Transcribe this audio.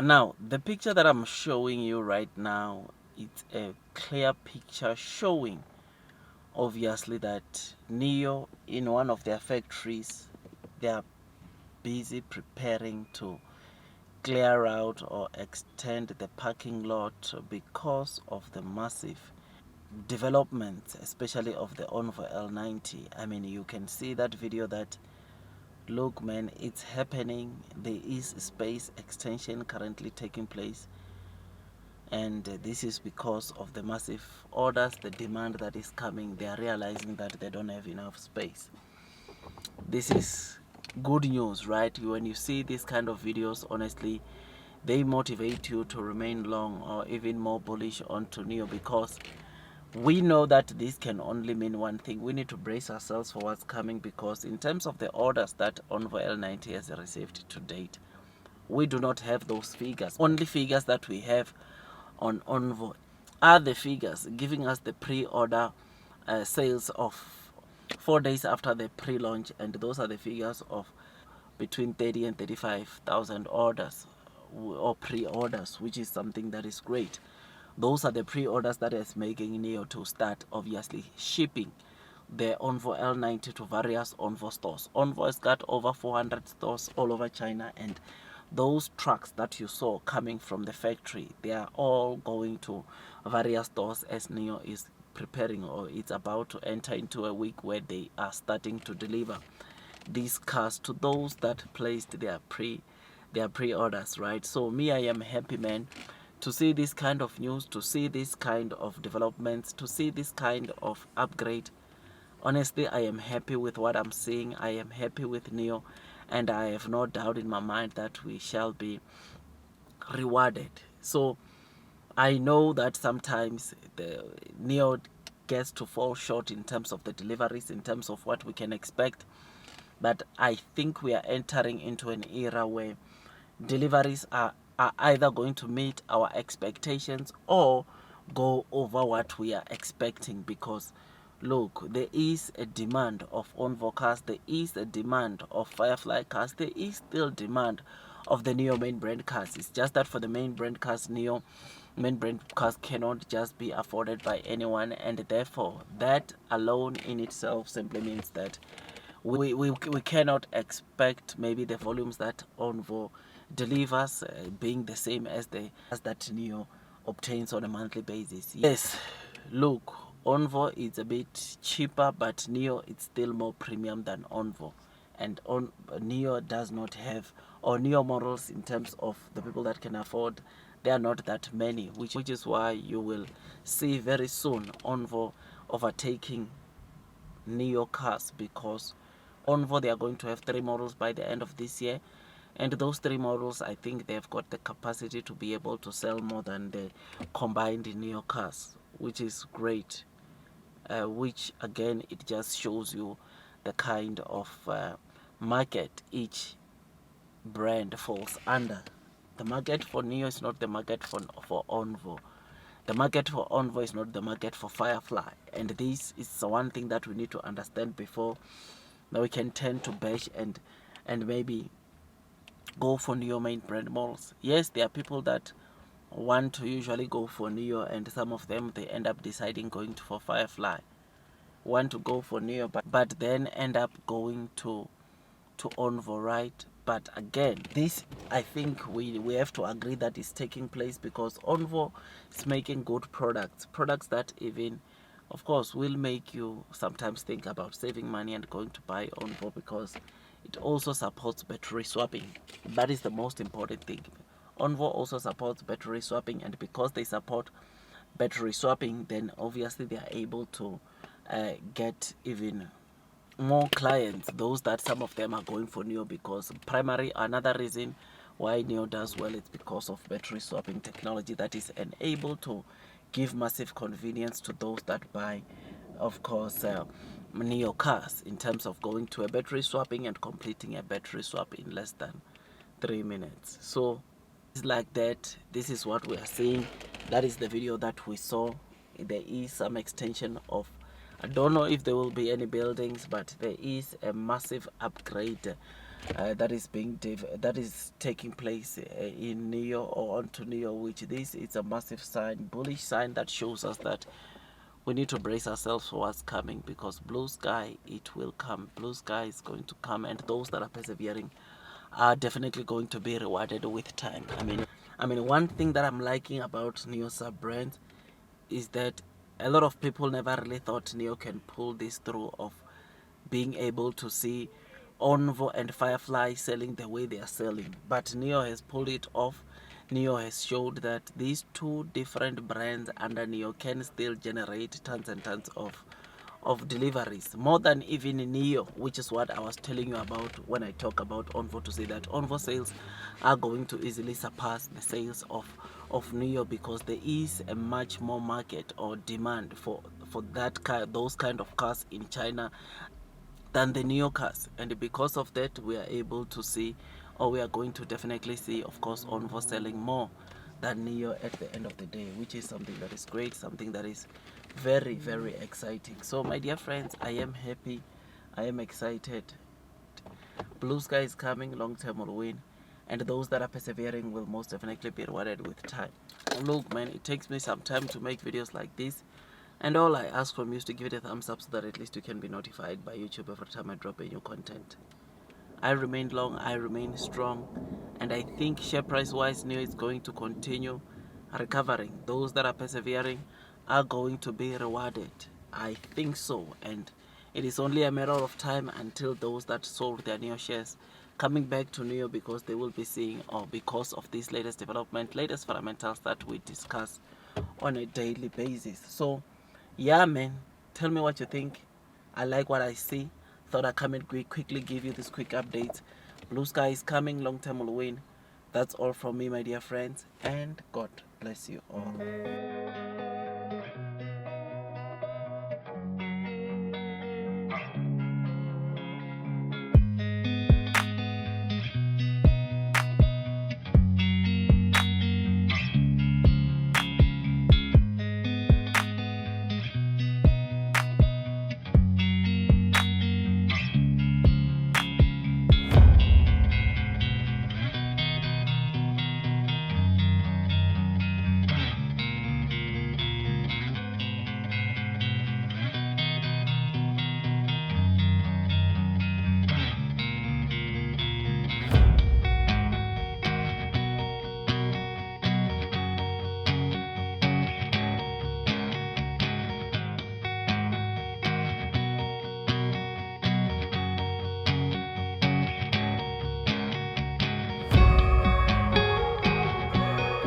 Now, the picture that I'm showing you right now, it's a clear picture showing obviously that NIO, in one of their factories, they are busy preparing to clear out or extend the parking lot because of the massive developments, especially of the ONVO L90. I mean, you can see that video that, look man, it's happening. There is space extension currently taking place, and this is because of the massive orders, the demand that is coming. They are realizing that they don't have enough space. This is good news, right? When you see these kind of videos, honestly, they motivate you to remain long or even more bullish onto NIO, because we know that this can only mean one thing. We need to brace ourselves for what's coming, because in terms of the orders that ONVO L90 has received to date, we do not have those figures. Only figures that we have on ONVO are the figures giving us the pre-order sales of 4 days after the pre-launch, and those are the figures of between 30 and 35,000 orders or pre-orders, which is something that is great. Those are the pre-orders that is making NIO to start obviously shipping the ONVO L90 to various ONVO stores. ONVO has got over 400 stores all over China, and those trucks that you saw coming from the factory, they are all going to various stores as NIO is preparing, or it's about to enter into a week where they are starting to deliver these cars to those that placed their pre-orders, right? So me, I am happy, man, to see this kind of news, to see this kind of developments, to see this kind of upgrade. Honestly, I am happy with what I'm seeing. I am happy with NIO, and I have no doubt in my mind that we shall be rewarded. So I know that sometimes the NIO gets to fall short in terms of the deliveries, in terms of what we can expect, but I think we are entering into an era where deliveries are either going to meet our expectations or go over what we are expecting, because look, there is a demand of ONVO cars, there is a demand of Firefly cars, there is still demand of the NIO main brand cars. It's just that for the main brand cars, NIO main brand cars cannot just be afforded by anyone, and therefore that alone in itself simply means that we cannot expect maybe the volumes that ONVO delivers being the same as that NIO obtains on a monthly basis. Yes, look, ONVO is a bit cheaper, but NIO is still more premium than ONVO, and NIO does not have, or NIO models in terms of the people that can afford, there are not that many, which is why you will see very soon ONVO overtaking NIO cars, because ONVO, they are going to have 3 models by the end of this year, and those 3 models, I think they've got the capacity to be able to sell more than the combined NIO cars, which is great. Which again, it just shows you the kind of market each brand falls under. The market for NIO is not the market for ONVO. The market for ONVO is not the market for Firefly, and this is one thing that we need to understand before that we can tend to bash and maybe go for NIO main brand models. Yes, there are people that want to usually go for NIO, and some of them, they end up deciding going for Firefly, want to go for NIO, but then end up going to ONVO, right? But again, this, I think we have to agree that is taking place because ONVO is making good products that even, of course, will make you sometimes think about saving money and going to buy ONVO, because it also supports battery swapping. That is the most important thing. ONVO also supports battery swapping, and because they support battery swapping, then obviously they are able to get even more clients, those that some of them are going for NIO, because primary, another reason why NIO does well is because of battery swapping technology that is enabled to give massive convenience to those that buy, of course, NIO cars, in terms of going to a battery swapping and completing a battery swap in less than 3 minutes. So it's like that. This is what we are seeing. That is the video that we saw. There is some extension of, I don't know if there will be any buildings, but there is a massive upgrade that is taking place in NEO or onto NEO, which this is a massive sign, bullish sign that shows us that we need to brace ourselves for what's coming, because blue sky, it will come. Blue sky is going to come, and those that are persevering are definitely going to be rewarded with time. I mean, one thing that I'm liking about NEO sub brands is that a lot of people never really thought NEO can pull this through of being able to see ONVO and Firefly selling the way they are selling. But NEO has pulled it off. NEO has showed that these two different brands under NEO can still generate tons and tons of deliveries, more than even NEO, which is what I was telling you about when I talk about ONVO, to say that ONVO sales are going to easily surpass the sales of NEO, because there is a much more market or demand for those kind of cars in China than the NEO cars, and because of that we are able to see, or we are going to definitely see, of course, ONVO selling more than NEO at the end of the day, which is something that is great, something that is very, very exciting. So my dear friends, I am happy, I am excited. Blue sky is coming, long term will win, and those that are persevering will most definitely be rewarded with time. Look man, it takes me some time to make videos like this, and all I ask from you is to give it a thumbs up so that at least you can be notified by YouTube every time I drop a new content. I remain long, I remain strong, and I think share price wise NEO is going to continue recovering. Those that are persevering are going to be rewarded. I think so, and it is only a matter of time until those that sold their NEO shares coming back to NEO, because they will be seeing, or because of this latest development, latest fundamentals that we discuss on a daily basis. So yeah man, tell me what you think. I like what I see. Thought I'd come and quickly give you this quick update. Blue sky is coming, long term will win. That's all from me, my dear friends, and God bless you all.